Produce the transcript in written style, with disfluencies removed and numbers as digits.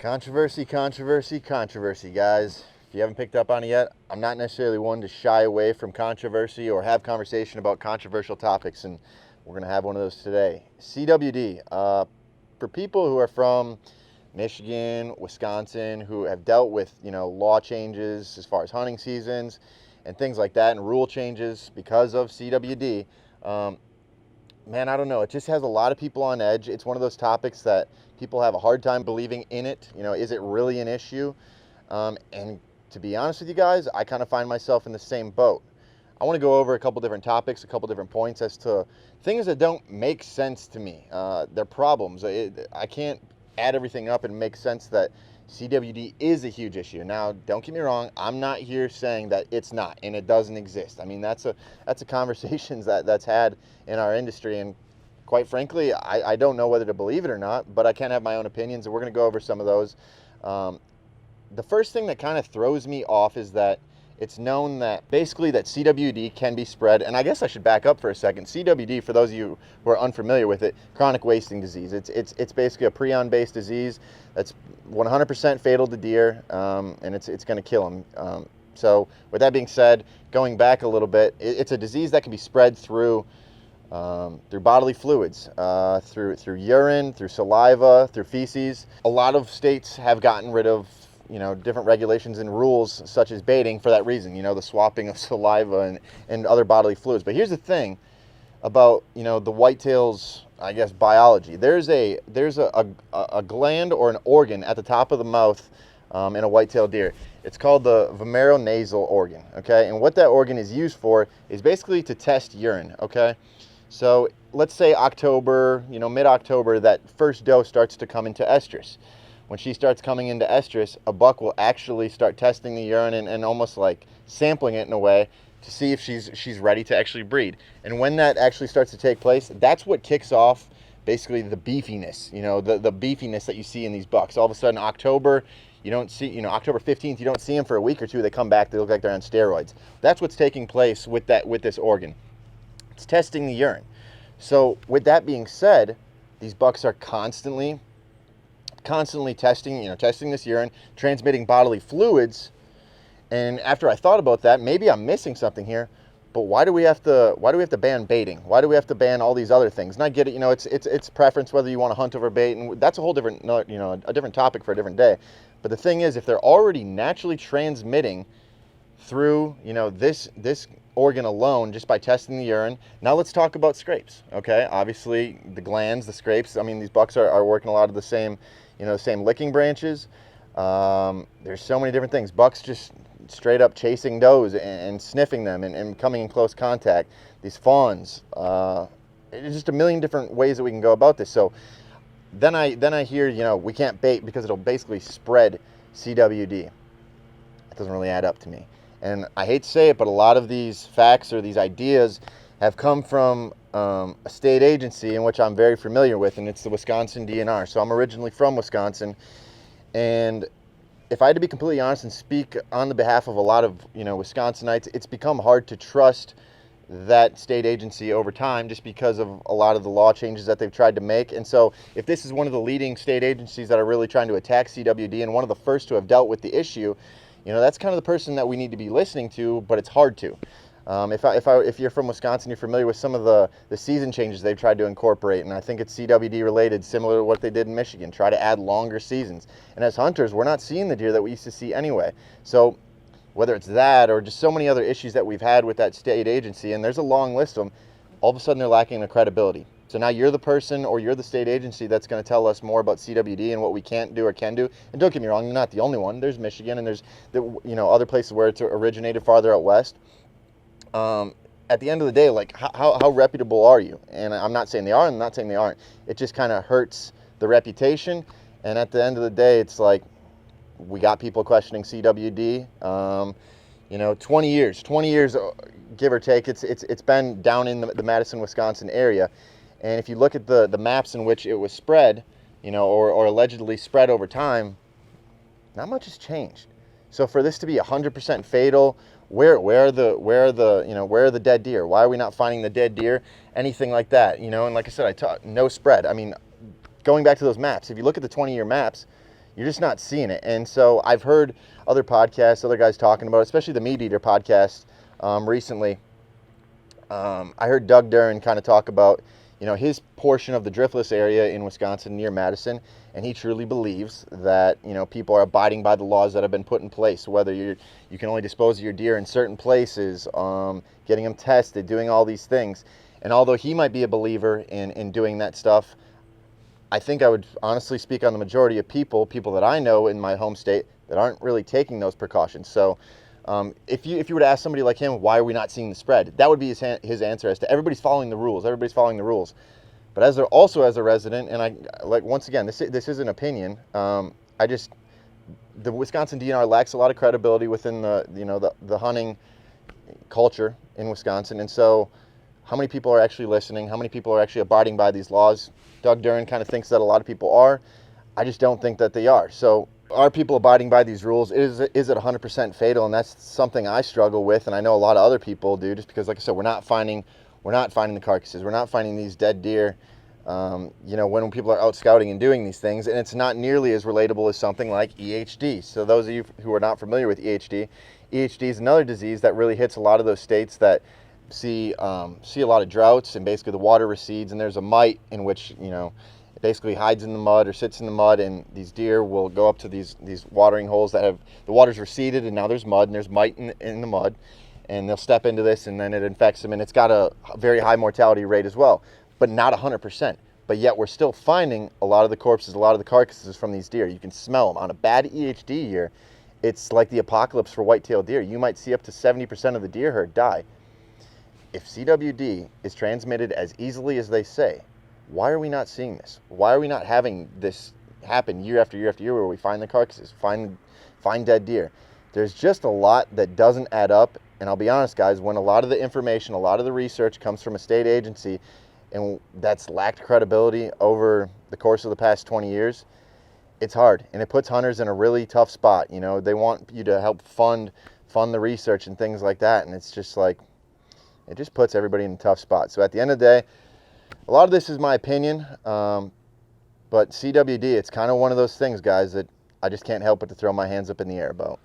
Controversy, controversy, controversy, guys. If you haven't picked up on it yet, I'm not necessarily one to shy away from controversy or have conversation about controversial topics, and we're going to have one of those today. CWD. For people who are from Michigan, Wisconsin, who have dealt with, law changes as far as hunting seasons and things like that, and rule changes because of CWD, man, I don't know. It just has a lot of people on edge. It's one of those topics that people have a hard time believing in it. Is it really an issue? And to be honest with you guys, I kind of find myself in the same boat. I want to go over a couple different topics, a couple different points as to things that don't make sense to me. They're problems. I can't add everything up and make sense that CWD is a huge issue. Now, don't get me wrong. I'm not here saying that it's not and it doesn't exist. I mean, that's a conversation that's had in our industry, and quite frankly, I don't know whether to believe it or not, but I can have my own opinions, and we're going to go over some of those. The first thing that kind of throws me off is that it's known that basically that CWD can be spread, and I guess I should back up for a second. CWD, for those of you who are unfamiliar with it, chronic wasting disease. It's basically a prion-based disease that's 100% fatal to deer, and it's going to kill them. So with that being said, going back a little bit, it's a disease that can be spread through bodily fluids, through urine, through saliva, through feces. A lot of states have gotten rid of different regulations and rules such as baiting for that reason, the swapping of saliva and other bodily fluids. But here's the thing about, the whitetail's, I guess, biology. There's a gland or an organ at the top of the mouth in a whitetail deer. It's called the vomeronasal organ, okay? And what that organ is used for is basically to test urine, okay? So let's say October, mid-October, that first doe starts to come into estrus. When she starts coming into estrus, a buck will actually start testing the urine and almost like sampling it in a way to see if she's ready to actually breed. And when that actually starts to take place, that's what kicks off basically the beefiness, the beefiness that you see in these bucks. All of a sudden, October, you don't see, October 15th, you don't see them for a week or two. They come back, they look like they're on steroids. That's what's taking place with this organ. It's testing the urine. So with that being said, these bucks are constantly testing this urine, transmitting bodily fluids. And after I thought about that, maybe I'm missing something here, but why do we have to ban baiting? Why do we have to ban all these other things? And I get it, it's preference whether you want to hunt over bait, and that's a whole different, a different topic for a different day. But the thing is, if they're already naturally transmitting through, this organ alone just by testing the urine. Now let's talk about scrapes, okay? Obviously, the glands, the scrapes, I mean, these bucks are working a lot of the same, same licking branches. There's so many different things. Bucks just straight up chasing does and sniffing them and coming in close contact. These fawns, it's just a million different ways that we can go about this. So then I hear, we can't bait because it'll basically spread CWD. It doesn't really add up to me. And I hate to say it, but a lot of these facts or these ideas have come from a state agency in which I'm very familiar with, and it's the Wisconsin DNR. So I'm originally from Wisconsin, and if I had to be completely honest and speak on the behalf of a lot of Wisconsinites, it's become hard to trust that state agency over time just because of a lot of the law changes that they've tried to make. And so if this is one of the leading state agencies that are really trying to attack CWD and one of the first to have dealt with the issue, that's kind of the person that we need to be listening to, but it's hard to. If you're from Wisconsin, you're familiar with some of the season changes they've tried to incorporate, and I think it's CWD related, similar to what they did in Michigan, try to add longer seasons. And as hunters, we're not seeing the deer that we used to see anyway. So whether it's that or just so many other issues that we've had with that state agency, and there's a long list of them, all of a sudden they're lacking the credibility. So now you're the person or you're the state agency that's going to tell us more about CWD and what we can't do or can do. And don't get me wrong, you're not the only one. There's Michigan and there's other places where it's originated farther out west. At the end of the day, like how reputable are you? And I'm not saying they are, and I'm not saying they aren't. It just kind of hurts the reputation. And at the end of the day, it's like we got people questioning CWD. 20 years, give or take. It's been down in the Madison, Wisconsin area. And if you look at the maps in which it was spread, or allegedly spread over time, not much has changed. So for this to be 100% fatal, where are the dead deer? Why are we not finding the dead deer? Anything like that, And like I said, no spread. I mean, going back to those maps, if you look at the 20-year maps, You're just not seeing it. And so I've heard other podcasts, other guys talking about it, especially the Meat Eater podcast recently. I heard Doug Duren kind of talk about, his portion of the driftless area in Wisconsin near Madison, and he truly believes that, people are abiding by the laws that have been put in place, whether you can only dispose of your deer in certain places, getting them tested, doing all these things. And although he might be a believer in doing that stuff, I think I would honestly speak on the majority of people that I know in my home state that aren't really taking those precautions. So if you were to ask somebody like him, why are we not seeing the spread? That would be his answer as to everybody's following the rules. Everybody's following the rules. But as a resident, and once again, this is an opinion. The Wisconsin DNR lacks a lot of credibility within the hunting culture in Wisconsin, and so how many people are actually listening? How many people are actually abiding by these laws? Doug Duren kind of thinks that a lot of people are. I just don't think that they are. So are people abiding by these rules? Is it 100% fatal? And that's something I struggle with, and I know a lot of other people do, just because, like I said, we're not finding the carcasses. We're not finding these dead deer. When people are out scouting and doing these things, and it's not nearly as relatable as something like EHD. So those of you who are not familiar with EHD is another disease that really hits a lot of those states that see a lot of droughts, and basically the water recedes, and there's a mite in which it basically hides in the mud or sits in the mud, and these deer will go up to these watering holes that have the water's receded, and now there's mud and there's mite in the mud, and they'll step into this, and then it infects them, and it's got a very high mortality rate as well, but not 100%. But yet we're still finding a lot of the corpses, a lot of the carcasses from these deer. You can smell them. On a bad EHD year, it's like the apocalypse for whitetail deer. You might see up to 70% of the deer herd die. If CWD is transmitted as easily as they say, why are we not seeing this? Why are we not having this happen year after year after year, where we find the carcasses, find dead deer? There's just a lot that doesn't add up. And I'll be honest, guys, when a lot of the information, a lot of the research comes from a state agency, and that's lacked credibility over the course of the past 20 years, it's hard. And it puts hunters in a really tough spot. They want you to help fund the research and things like that. And it's just like, it just puts everybody in a tough spot. So at the end of the day, a lot of this is my opinion, but CWD, it's kind of one of those things, guys, that I just can't help but to throw my hands up in the air about.